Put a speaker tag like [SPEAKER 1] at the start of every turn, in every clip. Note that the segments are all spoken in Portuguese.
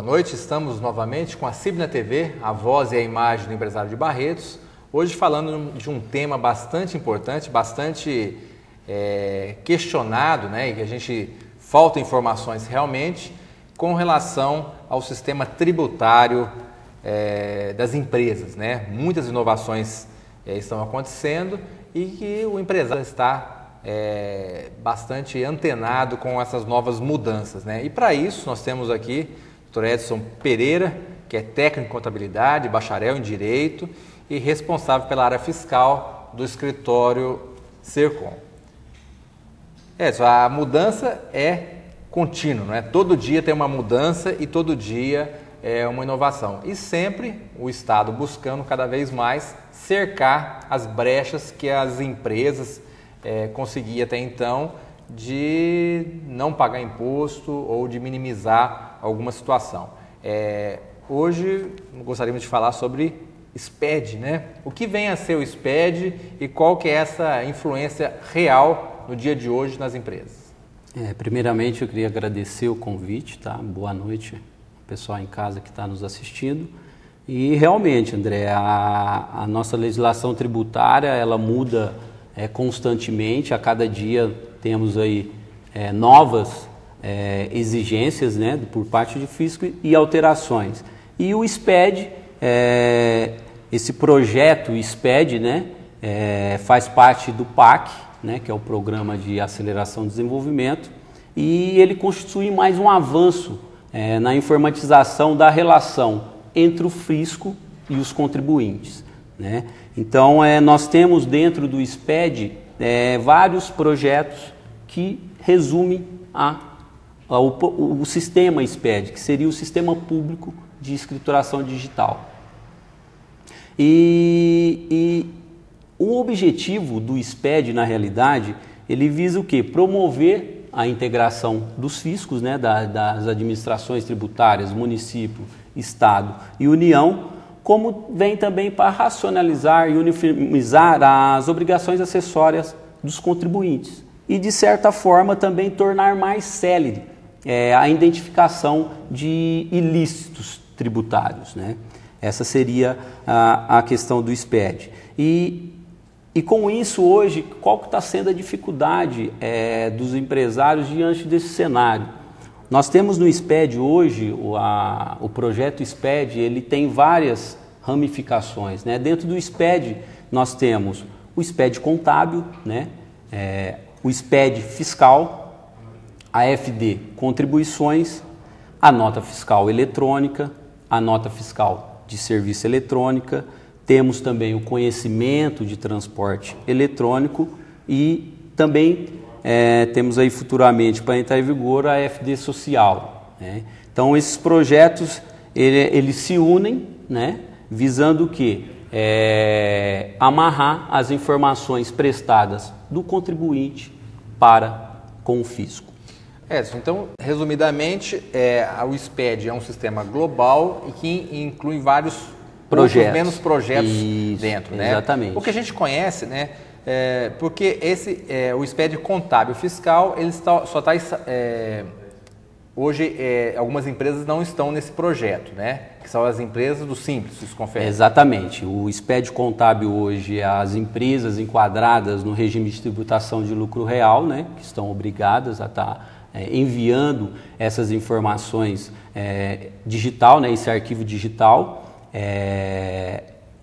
[SPEAKER 1] Boa noite, estamos novamente com a Cibna TV, a voz e a imagem do empresário de Barretos. Hoje falando de um tema bastante importante, bastante questionado, né? E que a gente falta informações realmente com relação ao sistema tributário das empresas, né? Muitas inovações estão acontecendo e que o empresário está bastante antenado com essas novas mudanças, né? E para isso nós temos aqui o Dr. Edson Pereira, que é técnico em contabilidade, bacharel em direito e responsável pela área fiscal do escritório Sercom. Edson, a mudança é contínua, não é? Todo dia tem uma mudança e todo dia é uma inovação. E sempre o Estado buscando cada vez mais cercar as brechas que as empresas conseguiam até então de não pagar imposto ou de minimizar alguma situação. Hoje gostaríamos de falar sobre SPED, né? O que vem a ser o SPED e qual que é essa influência real no dia de hoje nas empresas?
[SPEAKER 2] Primeiramente eu queria agradecer o convite, tá? Boa noite ao pessoal em casa que está nos assistindo. E realmente, André, a nossa legislação tributária ela muda constantemente, a cada dia temos aí novas exigências, né, por parte do fisco e alterações. E o SPED, esse projeto SPED, né, faz parte do PAC, né, que é o Programa de Aceleração e Desenvolvimento, e ele constitui mais um avanço na informatização da relação entre o fisco e os contribuintes, né? Então, nós temos dentro do SPED vários projetos que resumem o sistema SPED, que seria o Sistema Público de Escrituração Digital. E o objetivo do SPED, na realidade, ele visa o quê? Promover a integração dos fiscos, né, das administrações tributárias, município, Estado e União, como vem também para racionalizar e uniformizar as obrigações acessórias dos contribuintes e, de certa forma, também tornar mais célere a identificação de ilícitos tributários, né? Essa seria a questão do SPED. E com isso, hoje, qual que está sendo a dificuldade dos empresários diante desse cenário? Nós temos no SPED hoje, o projeto SPED, ele tem várias ramificações, né? Dentro do SPED, nós temos o SPED contábil, né? O SPED fiscal, a FD contribuições, a nota fiscal eletrônica, a nota fiscal de serviço eletrônica, temos também o conhecimento de transporte eletrônico e também temos aí futuramente para entrar em vigor a FD social, né? Então esses projetos eles se unem, né, visando o quê? Amarrar as informações prestadas do contribuinte com o fisco.
[SPEAKER 1] Edson, então, resumidamente, o SPED é um sistema global e que inclui vários projetos, menos projetos dentro, né? Exatamente. O que a gente conhece, né? Porque o SPED contábil fiscal, ele só está hoje algumas empresas não estão nesse projeto, né? Que são as empresas do Simples, isso confere?
[SPEAKER 2] Exatamente. O SPED contábil hoje, as empresas enquadradas no regime de tributação de lucro real, né? Que estão obrigadas a estar enviando essas informações digital, né? Esse arquivo digital.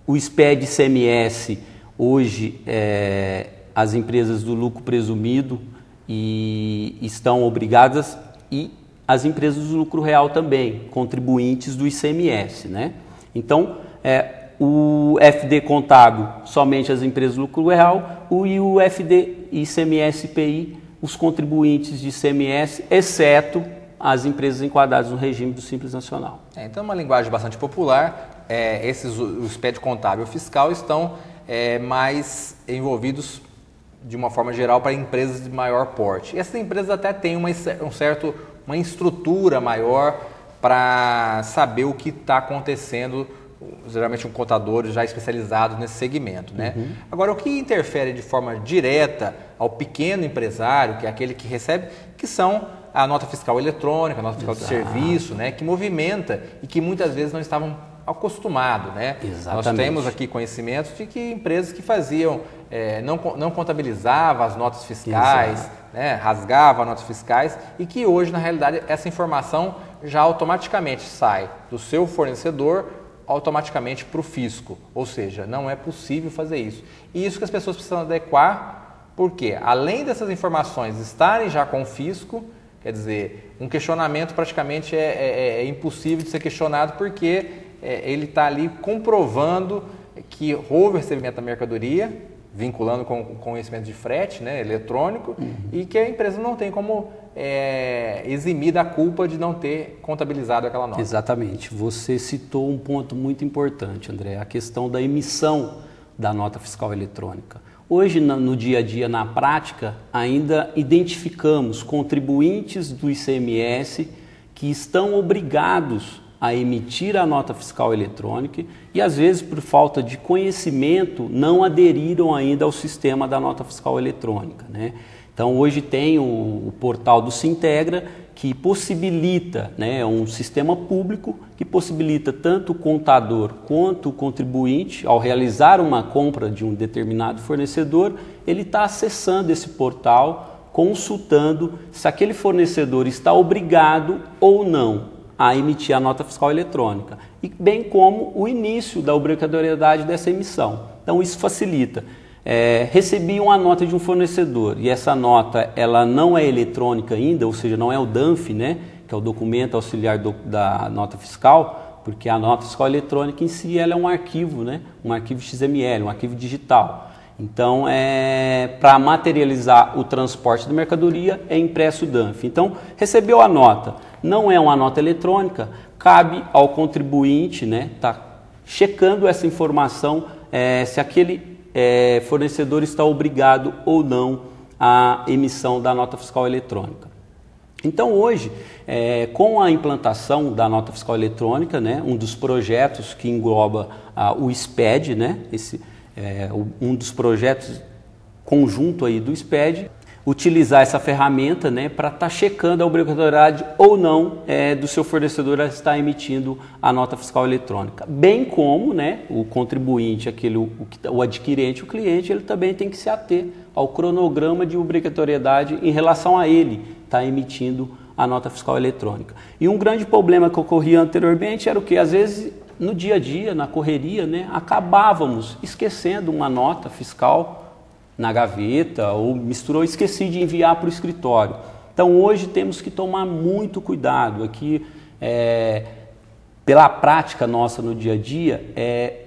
[SPEAKER 2] O SPED ICMS, hoje, as empresas do lucro presumido estão obrigadas e as empresas do lucro real também, contribuintes do ICMS, né? Então, o FD contábil, somente as empresas do lucro real, e o FD ICMS-PI, os contribuintes de ICMS, exceto as empresas enquadradas no regime do Simples Nacional.
[SPEAKER 1] Então, uma linguagem bastante popular, o SPED contábil fiscal estão mais envolvidos de uma forma geral para empresas de maior porte. E essas empresas até têm uma estrutura maior para saber o que está acontecendo, geralmente um contador já especializado nesse segmento, né? Uhum. Agora, o que interfere de forma direta ao pequeno empresário, que é aquele que recebe, que são a nota fiscal eletrônica, a nota fiscal de serviço, né, que movimenta e que muitas vezes não estavam acostumados, né?
[SPEAKER 2] Exatamente.
[SPEAKER 1] Nós temos aqui conhecimentos de que empresas que faziam, não contabilizavam as notas fiscais, né, rasgavam as notas fiscais e que hoje, na realidade, essa informação já automaticamente sai do seu fornecedor automaticamente para o fisco, ou seja, não é possível fazer isso. E isso que as pessoas precisam adequar, porque além dessas informações estarem já com o fisco, quer dizer, um questionamento praticamente é impossível de ser questionado porque ele está ali comprovando que houve o recebimento da mercadoria, vinculando com o conhecimento de frete, né, eletrônico, e que a empresa não tem como eximir da culpa de não ter contabilizado aquela nota.
[SPEAKER 2] Exatamente. Você citou um ponto muito importante, André, a questão da emissão da nota fiscal eletrônica. Hoje, no dia a dia, na prática, ainda identificamos contribuintes do ICMS que estão obrigados a emitir a nota fiscal eletrônica e, às vezes, por falta de conhecimento, não aderiram ainda ao sistema da nota fiscal eletrônica, né? Então, hoje tem o portal do Sintegra, que possibilita, né, um sistema público que possibilita tanto o contador quanto o contribuinte, ao realizar uma compra de um determinado fornecedor, ele está acessando esse portal, consultando se aquele fornecedor está obrigado ou não a emitir a nota fiscal eletrônica, e bem como o início da obrigatoriedade dessa emissão. Então, isso facilita. Recebi uma nota de um fornecedor e essa nota ela não é eletrônica ainda, ou seja, não é o DANF, né, que é o documento auxiliar da nota fiscal, porque a nota fiscal eletrônica em si ela é um arquivo, né, um arquivo XML, um arquivo digital. Então, para materializar o transporte da mercadoria é impresso o DANF. Então, recebeu a nota, não é uma nota eletrônica, cabe ao contribuinte, né, tá checando essa informação se aquele fornecedor está obrigado ou não à emissão da nota fiscal eletrônica. Então, hoje, com a implantação da nota fiscal eletrônica, né, um dos projetos que engloba o SPED, né, um dos projetos conjunto aí do SPED, utilizar essa ferramenta, né, para estar checando a obrigatoriedade ou não do seu fornecedor a estar emitindo a nota fiscal eletrônica. Bem como, né, o contribuinte, o adquirente, o cliente, ele também tem que se ater ao cronograma de obrigatoriedade em relação a ele estar emitindo a nota fiscal eletrônica. E um grande problema que ocorria anteriormente era o que? Às vezes, no dia a dia, na correria, né, acabávamos esquecendo uma nota fiscal na gaveta ou esqueci de enviar para o escritório. Então, hoje temos que tomar muito cuidado. Aqui, pela prática nossa no dia a dia,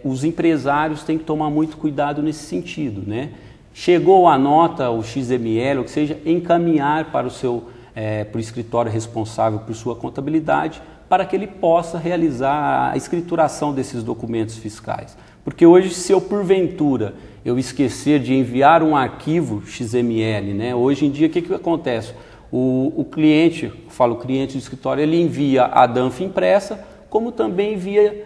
[SPEAKER 2] os empresários têm que tomar muito cuidado nesse sentido, né? Chegou a nota, o XML, ou que seja, encaminhar para o escritório responsável por sua contabilidade, para que ele possa realizar a escrituração desses documentos fiscais. Porque hoje, se eu porventura eu esquecer de enviar um arquivo XML, né? Hoje em dia, o que acontece? O cliente, o cliente do escritório, ele envia a DANF impressa, como também envia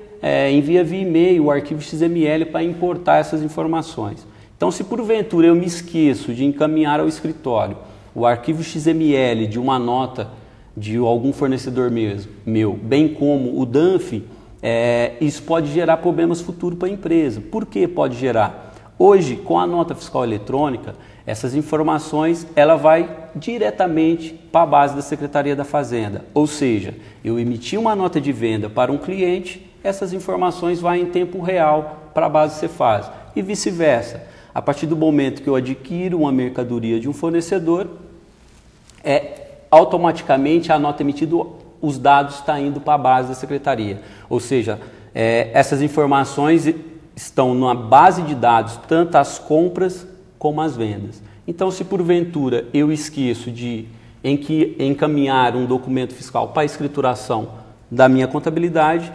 [SPEAKER 2] via e-mail o arquivo XML para importar essas informações. Então, se porventura eu me esqueço de encaminhar ao escritório o arquivo XML de uma nota de algum fornecedor meu, bem como o DANF, isso pode gerar problemas futuros para a empresa. Por que pode gerar? Hoje, com a nota fiscal eletrônica, essas informações ela vai diretamente para a base da Secretaria da Fazenda. Ou seja, eu emiti uma nota de venda para um cliente, essas informações vão em tempo real para a base Cefaz e vice-versa. A partir do momento que eu adquiro uma mercadoria de um fornecedor, automaticamente a nota emitida, os dados estão indo para a base da Secretaria. Ou seja, essas informações estão numa base de dados, tanto as compras como as vendas. Então, se porventura eu esqueço de encaminhar um documento fiscal para a escrituração da minha contabilidade,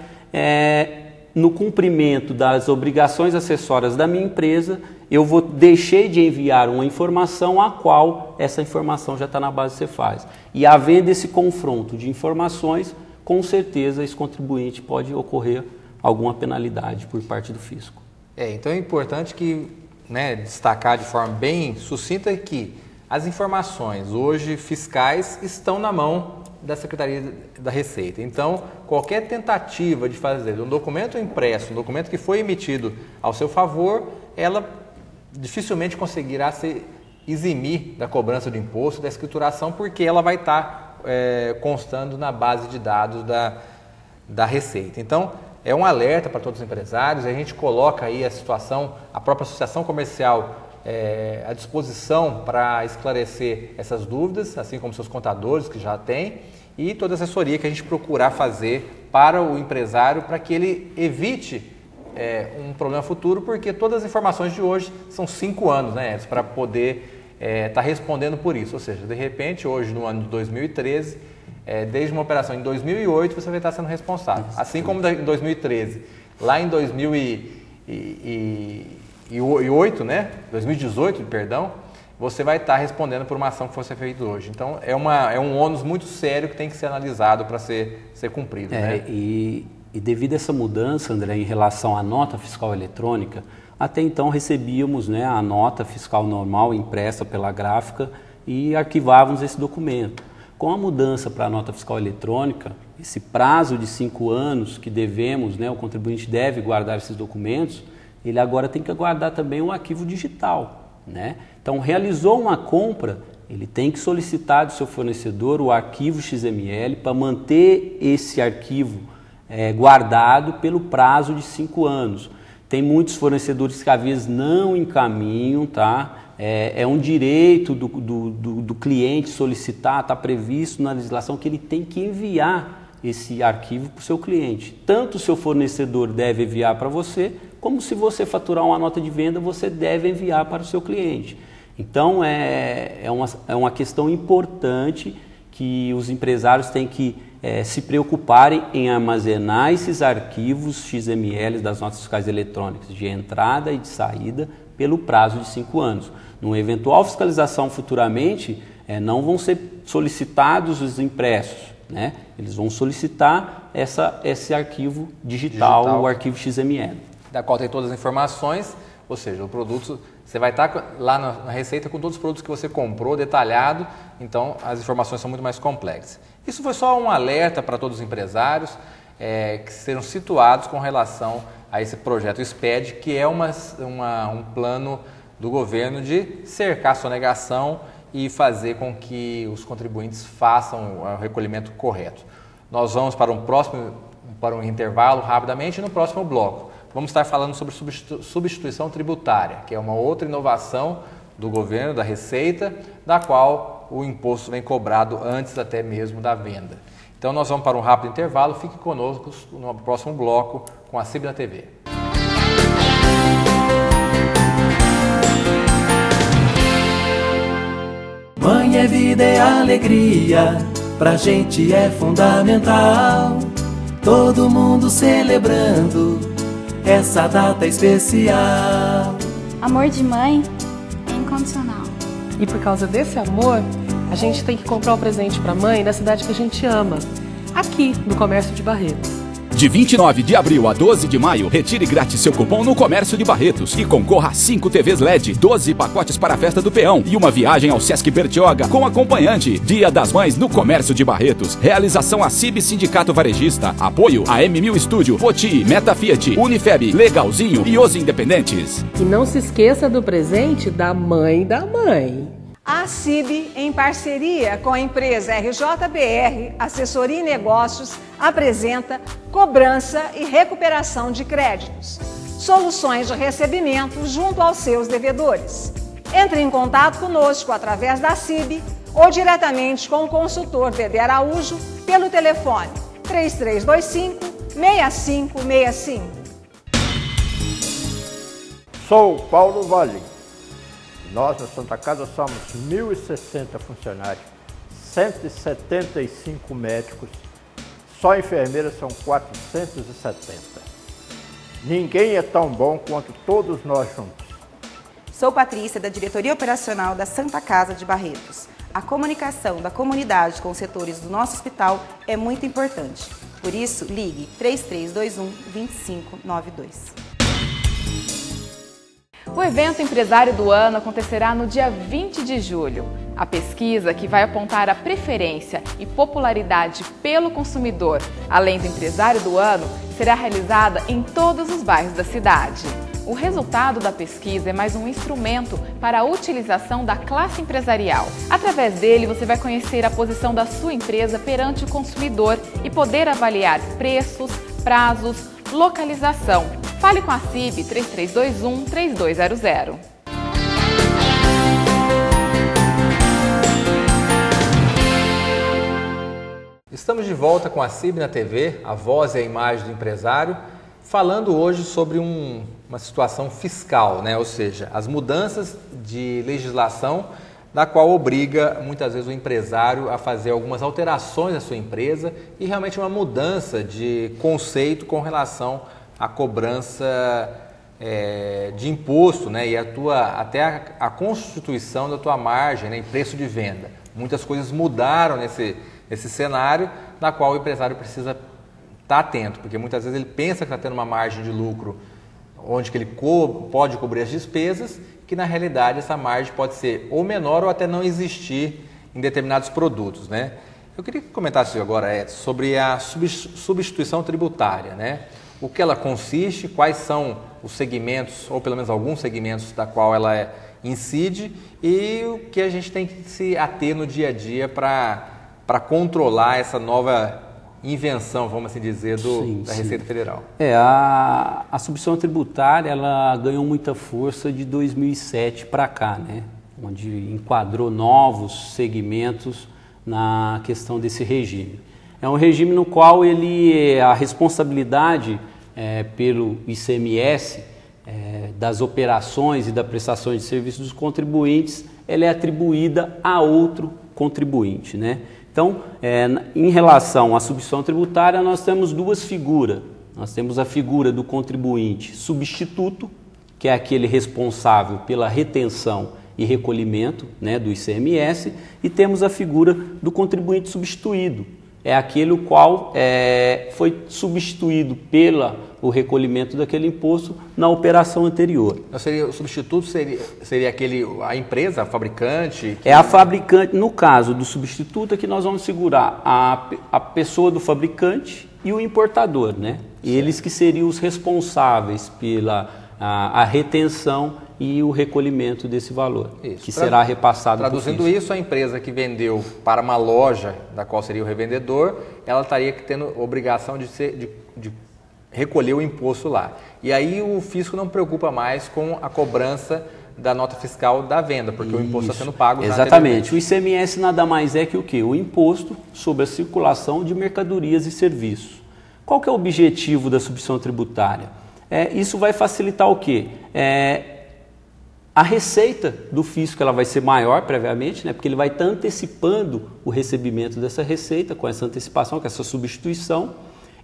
[SPEAKER 2] no cumprimento das obrigações acessórias da minha empresa, eu deixei de enviar uma informação a qual essa informação já está na base Cefaz. E havendo esse confronto de informações, com certeza esse contribuinte pode ocorrer alguma penalidade por parte do fisco.
[SPEAKER 1] Então é importante que, né, destacar de forma bem sucinta que as informações hoje fiscais estão na mão da Secretaria da Receita. Então, qualquer tentativa de fazer um documento impresso, um documento que foi emitido ao seu favor, ela dificilmente conseguirá se eximir da cobrança do imposto, da escrituração, porque ela vai estar constando na base de dados da Receita. Então, é um alerta para todos os empresários, a gente coloca aí a situação, a própria Associação Comercial à disposição para esclarecer essas dúvidas, assim como seus contadores que já têm, e toda a assessoria que a gente procurar fazer para o empresário, para que ele evite um problema futuro, porque todas as informações de hoje são 5 anos, né, Edson, para poder estar respondendo por isso. Ou seja, de repente, hoje no ano de 2013, desde uma operação em 2008, você vai estar sendo responsável. Assim como em 2013, lá em 2008, né, 2018, perdão, você vai estar respondendo por uma ação que fosse feita hoje. Então, é um ônus muito sério que tem que ser analisado para ser cumprido. Né?
[SPEAKER 2] E devido a essa mudança, André, em relação à nota fiscal eletrônica, até então recebíamos, né, a nota fiscal normal impressa pela gráfica e arquivávamos esse documento. Com a mudança para a nota fiscal eletrônica, esse prazo de 5 anos que devemos, né, o contribuinte deve guardar esses documentos, ele agora tem que guardar também um arquivo digital, né? Então, realizou uma compra, ele tem que solicitar do seu fornecedor o arquivo XML para manter esse arquivo guardado pelo prazo de 5 anos. Tem muitos fornecedores que às vezes não encaminham, tá? É um direito do cliente solicitar, está previsto na legislação que ele tem que enviar esse arquivo para o seu cliente. Tanto o seu fornecedor deve enviar para você, como se você faturar uma nota de venda, você deve enviar para o seu cliente. Então, é uma questão importante que os empresários têm que se preocuparem em armazenar esses arquivos XML das notas fiscais eletrônicas de entrada e de saída pelo prazo de 5 anos. Numa eventual fiscalização futuramente, não vão ser solicitados os impressos, né? Eles vão solicitar esse arquivo digital, o arquivo XML.
[SPEAKER 1] Da qual tem todas as informações, ou seja, o produto, você vai estar lá na Receita com todos os produtos que você comprou, detalhado, então as informações são muito mais complexas. Isso foi só um alerta para todos os empresários que serão situados com relação a esse projeto SPED, que é um plano do governo de cercar a sonegação e fazer com que os contribuintes façam o recolhimento correto. Nós vamos para um intervalo rapidamente e no próximo bloco vamos estar falando sobre substituição tributária, que é uma outra inovação do governo, da Receita, da qual o imposto vem cobrado antes até mesmo da venda. Então nós vamos para um rápido intervalo, fique conosco no próximo bloco com a CIB na TV.
[SPEAKER 3] Mãe é vida, é alegria, pra gente é fundamental. Todo mundo celebrando essa data especial.
[SPEAKER 4] Amor de mãe é incondicional.
[SPEAKER 5] E por causa desse amor, a gente tem que comprar um presente pra mãe na cidade que a gente ama, aqui no Comércio de Barretos.
[SPEAKER 6] De 29 de abril a 12 de maio, retire grátis seu cupom no Comércio de Barretos e concorra a 5 TVs LED, 12 pacotes para a festa do peão e uma viagem ao Sesc Bertioga com acompanhante. Dia das Mães no Comércio de Barretos. Realização a CIB Sindicato Varejista. Apoio a M1000 Estúdio, Poti, Meta Fiat, Unifeb, Legalzinho e Os Independentes.
[SPEAKER 5] E não se esqueça do presente da mãe da mãe.
[SPEAKER 7] A CIB, em parceria com a empresa RJBR Assessoria e Negócios, apresenta cobrança e recuperação de créditos, soluções de recebimento junto aos seus devedores. Entre em contato conosco através da CIB ou diretamente com o consultor Dedé Araújo pelo telefone 3325-6565.
[SPEAKER 8] Sou Paulo Vale. Nós, na Santa Casa, somos 1.060 funcionários, 175 médicos, só enfermeiras são 470. Ninguém é tão bom quanto todos nós juntos.
[SPEAKER 9] Sou Patrícia, da Diretoria Operacional da Santa Casa de Barretos. A comunicação da comunidade com os setores do nosso hospital é muito importante. Por isso, ligue 3321-2592.
[SPEAKER 10] O evento Empresário do Ano acontecerá no dia 20 de julho. A pesquisa, que vai apontar a preferência e popularidade pelo consumidor, além do Empresário do Ano, será realizada em todos os bairros da cidade. O resultado da pesquisa é mais um instrumento para a utilização da classe empresarial. Através dele, você vai conhecer a posição da sua empresa perante o consumidor e poder avaliar preços, prazos, localização. Fale com a CIB 3321-3200.
[SPEAKER 1] Estamos de volta com a CIB na TV, a voz e a imagem do empresário, falando hoje sobre uma situação fiscal, né? Ou seja, as mudanças de legislação da qual obriga muitas vezes o empresário a fazer algumas alterações na sua empresa e realmente uma mudança de conceito com relação à cobrança de imposto, né? E até a constituição da tua margem, né? Em preço de venda. Muitas coisas mudaram nesse cenário na qual o empresário precisa estar atento, porque muitas vezes ele pensa que está tendo uma margem de lucro onde que ele pode cobrir as despesas, que na realidade essa margem pode ser ou menor ou até não existir em determinados produtos, né? Eu queria que comentasse agora sobre a substituição tributária, né? O que ela consiste, quais são os segmentos, ou pelo menos alguns segmentos da qual ela incide e o que a gente tem que se ater no dia a dia para controlar essa nova invenção, vamos assim dizer, da Receita Federal.
[SPEAKER 2] A substituição tributária ela ganhou muita força de 2007 para cá, né? Onde enquadrou novos segmentos na questão desse regime. É um regime no qual a responsabilidade pelo ICMS, das operações e da prestação de serviços dos contribuintes, ela é atribuída a outro contribuinte, né? Então, em relação à substituição tributária, nós temos duas figuras. Nós temos a figura do contribuinte substituto, que é aquele responsável pela retenção e recolhimento, né, do ICMS, e temos a figura do contribuinte substituído. É aquele o qual foi substituído pelo recolhimento daquele imposto na operação anterior.
[SPEAKER 1] O substituto seria a empresa, a fabricante?
[SPEAKER 2] A fabricante, no caso do substituto, é que nós vamos segurar a pessoa do fabricante e o importador, né? Eles que seriam os responsáveis pela a retenção e o recolhimento desse valor, que será repassado.
[SPEAKER 1] Traduzindo isso, a empresa que vendeu para uma loja, da qual seria o revendedor, ela estaria tendo obrigação de recolher o imposto lá. E aí o fisco não preocupa mais com a cobrança da nota fiscal da venda, porque o imposto está sendo pago.
[SPEAKER 2] Exatamente. O ICMS nada mais é que o quê? O imposto sobre a circulação de mercadorias e serviços. Qual que é o objetivo da substituição tributária? Isso vai facilitar o quê? A receita do fisco ela vai ser maior previamente, né? Porque ele vai estar antecipando o recebimento dessa receita com essa antecipação, com essa substituição,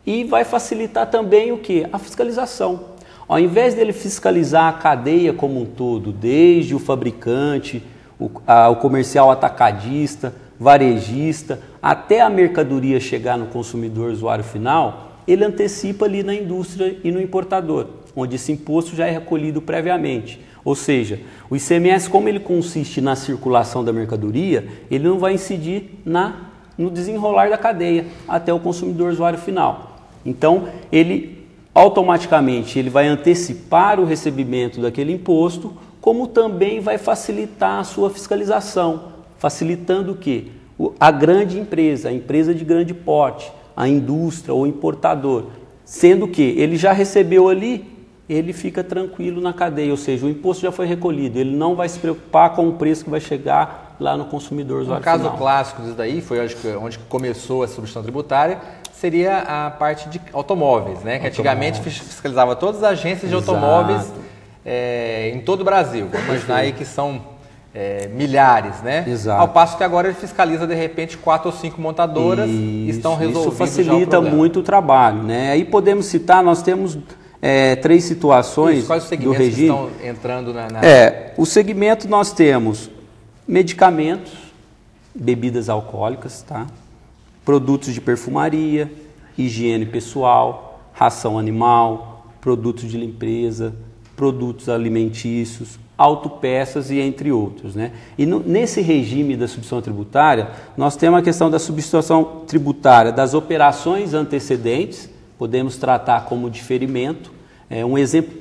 [SPEAKER 2] e vai facilitar também o quê? A fiscalização. Ao invés dele fiscalizar a cadeia como um todo, desde o fabricante, o comercial atacadista, varejista, até a mercadoria chegar no consumidor usuário final, ele antecipa ali na indústria e no importador, onde esse imposto já é recolhido previamente. Ou seja, o ICMS, como ele consiste na circulação da mercadoria, ele não vai incidir no desenrolar da cadeia até o consumidor usuário final. Então, ele automaticamente vai antecipar o recebimento daquele imposto, como também vai facilitar a sua fiscalização, facilitando o quê? A grande empresa, a empresa de grande porte, a indústria ou importador, sendo que ele já recebeu ali, ele fica tranquilo na cadeia, ou seja, o imposto já foi recolhido, ele não vai se preocupar com o preço que vai chegar lá no consumidor usuário final.
[SPEAKER 1] Um caso clássico disso daí, foi onde começou a substituição tributária, seria a parte de automóveis, né? Que antigamente fiscalizava todas as agências de automóveis em todo o Brasil. Vamos imaginar aí que são milhares, né?
[SPEAKER 2] Exato.
[SPEAKER 1] Ao passo que agora ele fiscaliza de repente 4 ou 5 montadoras e estão resolvidos.
[SPEAKER 2] Isso facilita muito o trabalho, né? Aí podemos citar, nós temos 3 situações
[SPEAKER 1] quais os segmentos
[SPEAKER 2] do regime.
[SPEAKER 1] Que estão entrando
[SPEAKER 2] O segmento nós temos medicamentos, bebidas alcoólicas, tá? Produtos de perfumaria, higiene pessoal, ração animal, produtos de limpeza, produtos alimentícios, autopeças e entre outros, né? E nesse regime da substituição tributária, nós temos a questão da substituição tributária das operações antecedentes, podemos tratar como diferimento. Um exemplo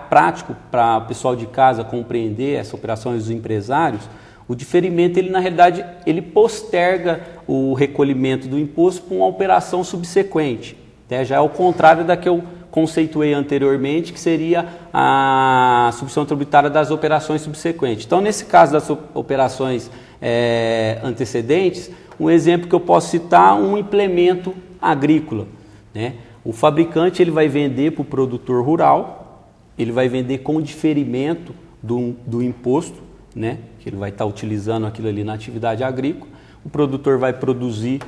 [SPEAKER 2] prático para o pessoal de casa compreender essas operações dos empresários, o diferimento, ele na realidade, ele posterga o recolhimento do imposto para uma operação subsequente, né? Já é o contrário da que eu conceituei anteriormente, que seria a substituição tributária das operações subsequentes. Então, nesse caso das operações antecedentes, um exemplo que eu posso citar, um implemento agrícola, né? O fabricante, ele vai vender para o produtor rural, ele vai vender com diferimento do imposto, né? Que ele vai estar utilizando aquilo ali na atividade agrícola. O produtor vai produzir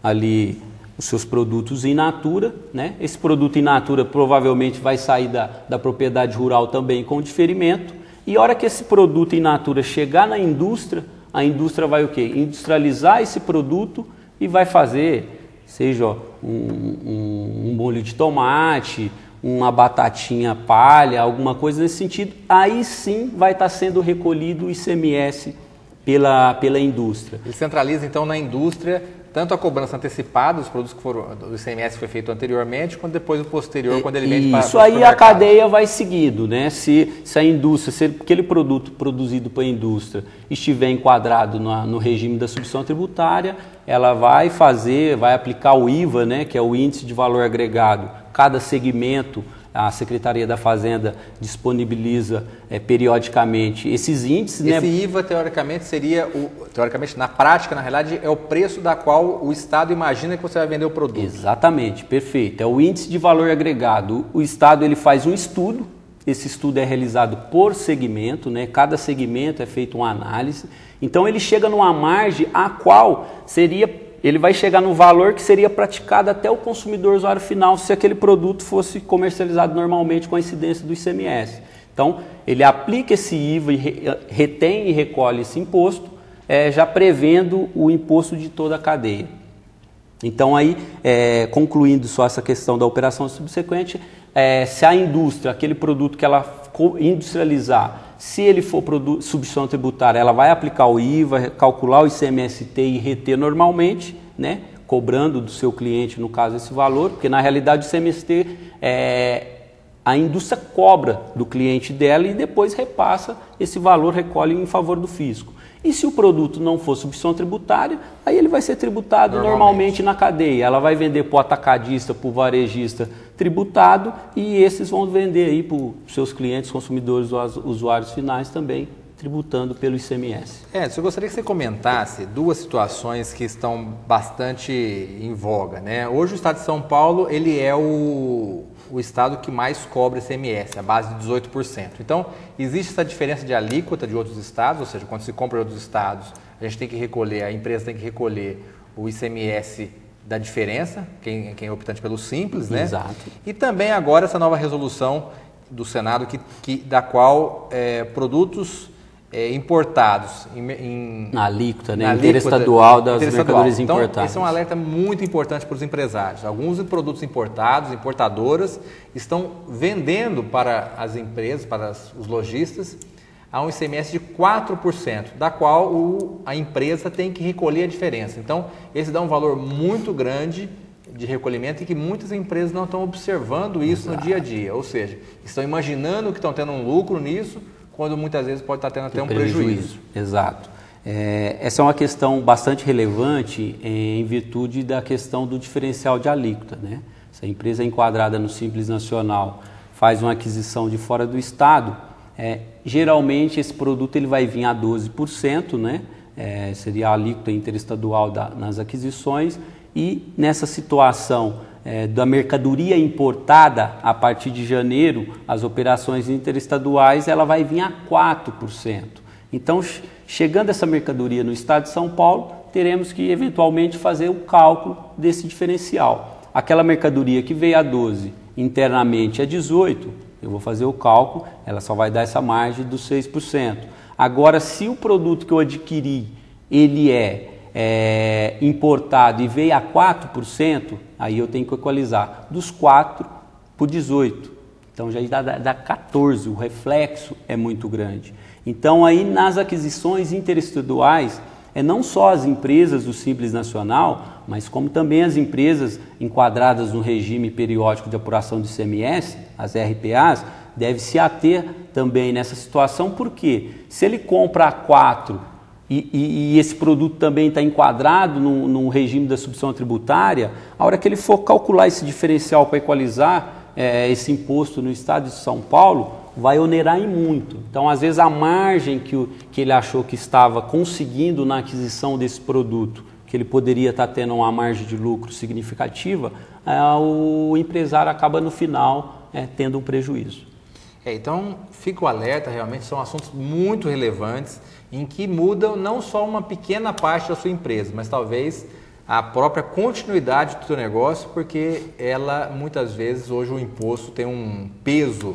[SPEAKER 2] ali os seus produtos in natura, né? Esse produto in natura provavelmente vai sair da propriedade rural também com diferimento, e a hora que esse produto in natura chegar na indústria, a indústria vai o quê? Industrializar esse produto e vai fazer, seja um molho de tomate, uma batatinha palha, alguma coisa nesse sentido, aí sim vai estar sendo recolhido o ICMS pela indústria.
[SPEAKER 1] Ele centraliza então na indústria tanto a cobrança antecipada dos produtos que foram do ICMS que foi feito anteriormente, quanto depois o posterior, quando ele vende para
[SPEAKER 2] isso aí a cadeia vai seguindo, né? Se a indústria, se aquele produto produzido para a indústria estiver enquadrado no regime da substituição tributária, ela vai aplicar o IVA, né? Que é o índice de valor agregado. Cada segmento, a Secretaria da Fazenda disponibiliza periodicamente esses índices.
[SPEAKER 1] Esse IVA, teoricamente, na prática, na realidade, é o preço da qual o Estado imagina que você vai vender o produto.
[SPEAKER 2] Exatamente, perfeito. É o índice de valor agregado. O Estado, ele faz um estudo, esse estudo é realizado por segmento, né? Cada segmento é feito uma análise. Então, ele chega numa margem a qual ele vai chegar no valor que seria praticado até o consumidor usuário final se aquele produto fosse comercializado normalmente com a incidência do ICMS. Então, ele aplica esse IVA e retém e recolhe esse imposto, já prevendo o imposto de toda a cadeia. Então, aí, concluindo só essa questão da operação subsequente, se a indústria, aquele produto que ela industrializar, se ele for substituição tributária, ela vai aplicar o IVA, calcular o ICMST e reter normalmente, né? Cobrando do seu cliente, no caso, esse valor, porque na realidade o ICMST a indústria cobra do cliente dela e depois repassa esse valor, recolhe em favor do fisco. E se o produto não for substituição tributária, aí ele vai ser tributado normalmente na cadeia. Ela vai vender para o atacadista, para o varejista tributado, e esses vão vender aí para os seus clientes, consumidores, usuários finais também, tributando pelo ICMS.
[SPEAKER 1] Eu gostaria que você comentasse duas situações que estão bastante em voga, né? Hoje o Estado de São Paulo, ele é o estado que mais cobra ICMS, a base de 18%. Então, existe essa diferença de alíquota de outros estados, ou seja, quando se compra em outros estados, a gente tem que recolher, a empresa tem que recolher o ICMS da diferença, quem é optante pelo Simples, né?
[SPEAKER 2] Exato.
[SPEAKER 1] E também agora essa nova resolução do Senado, da qual produtos importados
[SPEAKER 2] na alíquota, né? Interestadual das mercadorias importadas.
[SPEAKER 1] Então, esse é um alerta muito importante para os empresários. Alguns produtos importados, importadoras, estão vendendo para as empresas, para os lojistas, a um ICMS de 4%, da qual a empresa tem que recolher a diferença. Então, esse dá um valor muito grande de recolhimento e que muitas empresas não estão observando isso no dia a dia. Ou seja, estão imaginando que estão tendo um lucro nisso, quando muitas vezes pode estar tendo até um prejuízo.
[SPEAKER 2] Exato. Essa é uma questão bastante relevante em virtude da questão do diferencial de alíquota, né? Se a empresa é enquadrada no Simples Nacional, faz uma aquisição de fora do estado, geralmente esse produto ele vai vir a 12%, né? Seria a alíquota interestadual nas aquisições, e nessa situação da mercadoria importada, a partir de janeiro, as operações interestaduais, ela vai vir a 4%. Então, chegando essa mercadoria no estado de São Paulo, teremos que eventualmente fazer o cálculo desse diferencial. Aquela mercadoria que veio a 12, internamente a 18, eu vou fazer o cálculo, ela só vai dar essa margem dos 6%. Agora, se o produto que eu adquiri, ele importado e veio a 4%, aí eu tenho que equalizar dos 4 para o 18. Então já dá 14, o reflexo é muito grande. Então aí nas aquisições interestaduais, não só as empresas do Simples Nacional, mas como também as empresas enquadradas no regime periódico de apuração do ICMS, as RPAs, deve se ater também nessa situação, porque se ele compra a 4 e esse produto também está enquadrado no regime da subvenção tributária, a hora que ele for calcular esse diferencial para equalizar esse imposto no estado de São Paulo, vai onerar em muito. Então, às vezes, a margem que ele achou que estava conseguindo na aquisição desse produto, que ele poderia estar tendo uma margem de lucro significativa, o empresário acaba no final tendo um prejuízo.
[SPEAKER 1] Então, fica o alerta, realmente são assuntos muito relevantes em que mudam não só uma pequena parte da sua empresa, mas talvez a própria continuidade do seu negócio, porque ela, muitas vezes, hoje o imposto tem um peso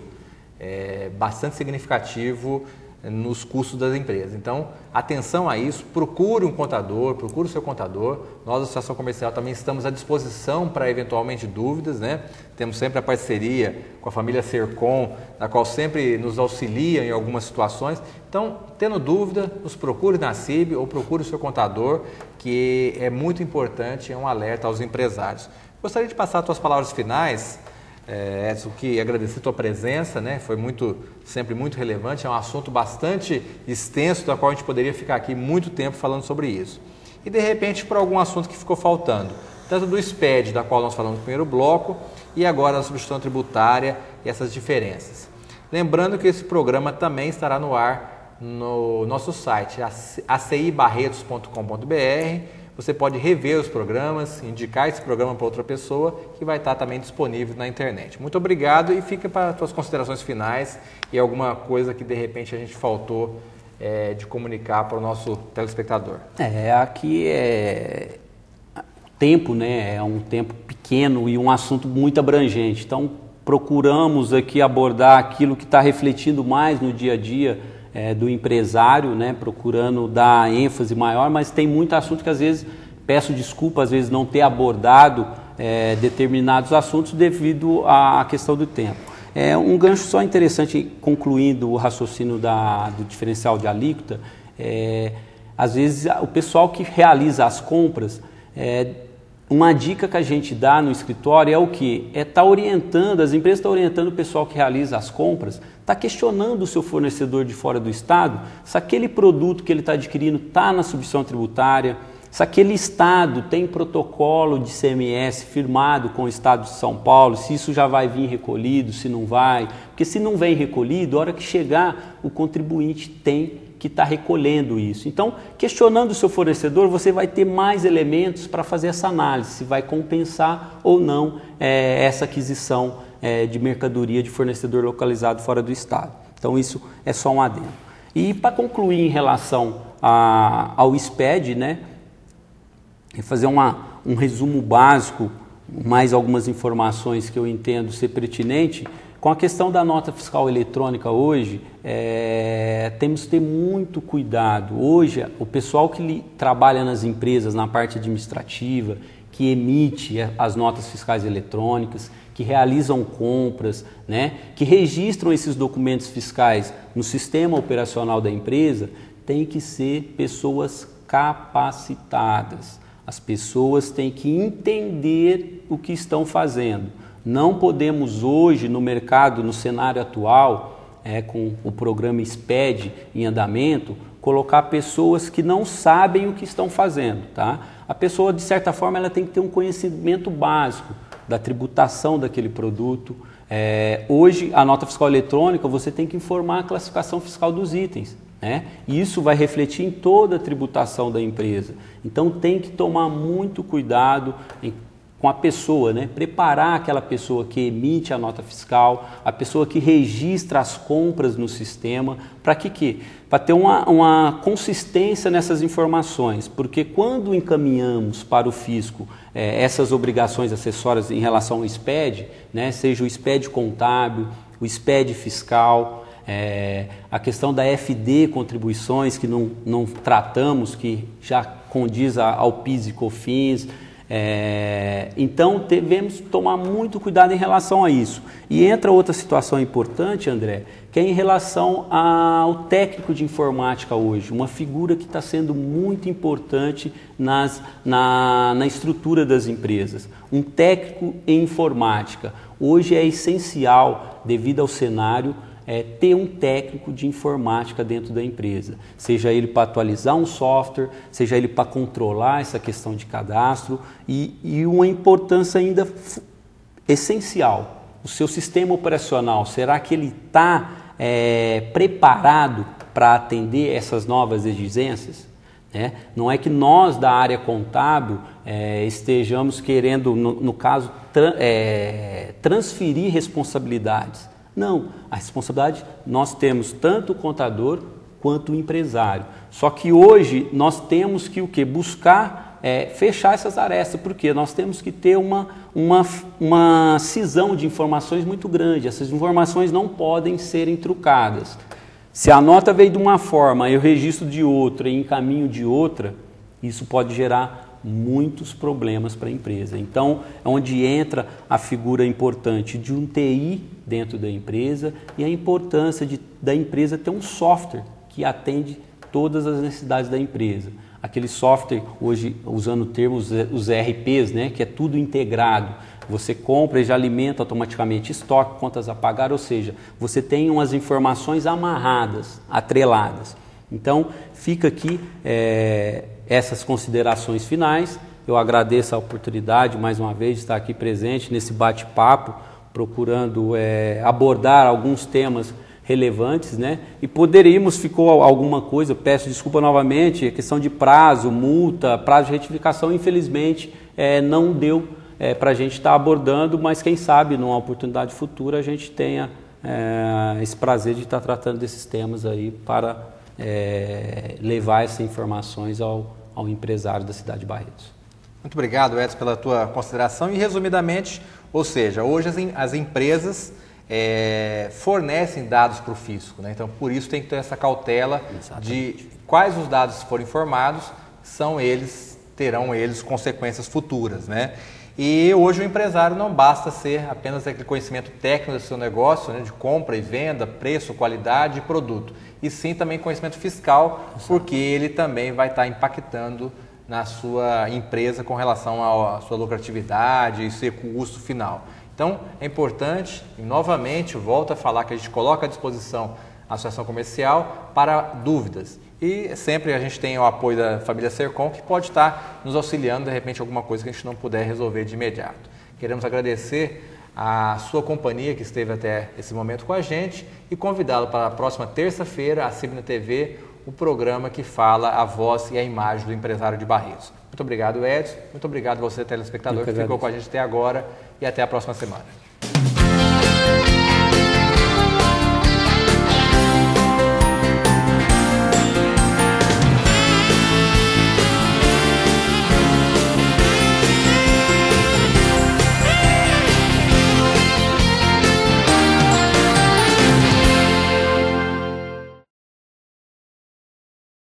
[SPEAKER 1] bastante significativo nos custos das empresas. Então, atenção a isso, procure um contador, procure o seu contador. Nós, da Associação Comercial, também estamos à disposição para eventualmente dúvidas, né? Temos sempre a parceria com a família Sercom, na qual sempre nos auxilia em algumas situações. Então, tendo dúvida, nos procure na CIB ou procure o seu contador, que é muito importante, é um alerta aos empresários. Gostaria de passar as tuas palavras finais, Edson, que agradecer a tua presença, né? Foi sempre muito relevante, é um assunto bastante extenso, da qual a gente poderia ficar aqui muito tempo falando sobre isso. E de repente, por algum assunto que ficou faltando, tanto do SPED, da qual nós falamos no primeiro bloco, e agora da substituição tributária e essas diferenças. Lembrando que esse programa também estará no ar no nosso site, acibarretos.com.br. Você pode rever os programas, indicar esse programa para outra pessoa, que vai estar também disponível na internet. Muito obrigado e fica para as suas considerações finais e alguma coisa que de repente a gente faltou de comunicar para o nosso telespectador.
[SPEAKER 2] Aqui tempo, né? É um tempo pequeno e um assunto muito abrangente. Então, procuramos aqui abordar aquilo que está refletindo mais no dia a dia do empresário, né, procurando dar ênfase maior, mas tem muito assunto que às vezes, peço desculpa, às vezes não ter abordado determinados assuntos devido à questão do tempo. Um gancho só interessante, concluindo o raciocínio do diferencial de alíquota, às vezes o pessoal que realiza as compras, uma dica que a gente dá no escritório é o quê? Tá orientando, as empresas estão orientando o pessoal que realiza as compras, está questionando o seu fornecedor de fora do estado, se aquele produto que ele está adquirindo está na subvenção tributária, se aquele estado tem protocolo de ICMS firmado com o estado de São Paulo, se isso já vai vir recolhido, se não vai, porque se não vem recolhido, a hora que chegar, o contribuinte tem que está recolhendo isso. Então, questionando o seu fornecedor, você vai ter mais elementos para fazer essa análise, se vai compensar ou não essa aquisição de mercadoria de fornecedor localizado fora do estado. Então, isso é só um adendo. E para concluir em relação ao SPED, né, fazer um resumo básico, mais algumas informações que eu entendo ser pertinente. Com a questão da nota fiscal eletrônica hoje, temos que ter muito cuidado. Hoje, o pessoal que trabalha nas empresas, na parte administrativa, que emite as notas fiscais eletrônicas, que realizam compras, né, que registram esses documentos fiscais no sistema operacional da empresa, tem que ser pessoas capacitadas. As pessoas têm que entender o que estão fazendo. Não podemos hoje no mercado, no cenário atual, com o programa SPED em andamento, colocar pessoas que não sabem o que estão fazendo. Tá? A pessoa, de certa forma, ela tem que ter um conhecimento básico da tributação daquele produto. Hoje, a nota fiscal eletrônica, você tem que informar a classificação fiscal dos itens. Né? E isso vai refletir em toda a tributação da empresa. Então, tem que tomar muito cuidado com a pessoa, né? Preparar aquela pessoa que emite a nota fiscal, a pessoa que registra as compras no sistema, para quê? Para ter uma consistência nessas informações, porque quando encaminhamos para o fisco essas obrigações acessórias em relação ao SPED, né? Seja o SPED contábil, o SPED fiscal, a questão da FD contribuições que não tratamos, que já condiz ao PIS e COFINS, Então, devemos tomar muito cuidado em relação a isso. E entra outra situação importante, André, que é em relação ao técnico de informática hoje, uma figura que está sendo muito importante na estrutura das empresas. Um técnico em informática. Hoje é essencial, devido ao cenário, ter um técnico de informática dentro da empresa, seja ele para atualizar um software, seja ele para controlar essa questão de cadastro e uma importância ainda essencial, o seu sistema operacional, será que ele está preparado para atender essas novas exigências? Não é que nós da área contábil estejamos querendo, no caso, transferir responsabilidades. Não, a responsabilidade nós temos tanto o contador quanto o empresário. Só que hoje nós temos que o quê? Buscar fechar essas arestas, porque nós temos que ter uma cisão de informações muito grande. Essas informações não podem serem trucadas. Se a nota veio de uma forma e o registro de outra e encaminho de outra, isso pode gerar muitos problemas para a empresa. Então, é onde entra a figura importante de um TI dentro da empresa e a importância da empresa ter um software que atende todas as necessidades da empresa. Aquele software, hoje, usando termos, os ERPs, que é tudo integrado. Você compra e já alimenta automaticamente estoque, contas a pagar, ou seja, você tem umas informações amarradas, atreladas. Então, fica aqui essas considerações finais. Eu agradeço a oportunidade, mais uma vez, de estar aqui presente nesse bate-papo, procurando abordar alguns temas relevantes, E poderíamos, ficou alguma coisa, peço desculpa novamente, a questão de prazo, multa, prazo de retificação, infelizmente, não deu para a gente estar abordando, mas quem sabe, numa oportunidade futura, a gente tenha esse prazer de estar tratando desses temas aí para levar essas informações ao empresário da cidade de Barretos.
[SPEAKER 1] Muito obrigado, Edson, pela tua consideração e, resumidamente, ou seja, hoje as empresas fornecem dados para o fisco, Então, por isso tem que ter essa cautela. Exatamente. De quais os dados forem informados, terão eles consequências futuras, E hoje o empresário não basta ser apenas aquele conhecimento técnico do seu negócio, de compra e venda, preço, qualidade e produto, e sim também conhecimento fiscal, porque ele também vai estar impactando na sua empresa com relação à sua lucratividade e seu custo final. Então, é importante, e novamente, volto a falar que a gente coloca à disposição a Associação Comercial para dúvidas. E sempre a gente tem o apoio da família Sercom, que pode estar nos auxiliando, de repente, alguma coisa que a gente não puder resolver de imediato. Queremos agradecer a sua companhia que esteve até esse momento com a gente e convidá-lo para a próxima terça-feira, à CIBNA TV, o programa que fala a voz e a imagem do empresário de Barretos. Muito obrigado, Edson. Muito obrigado a você, telespectador, que ficou com a gente até agora e até a próxima semana.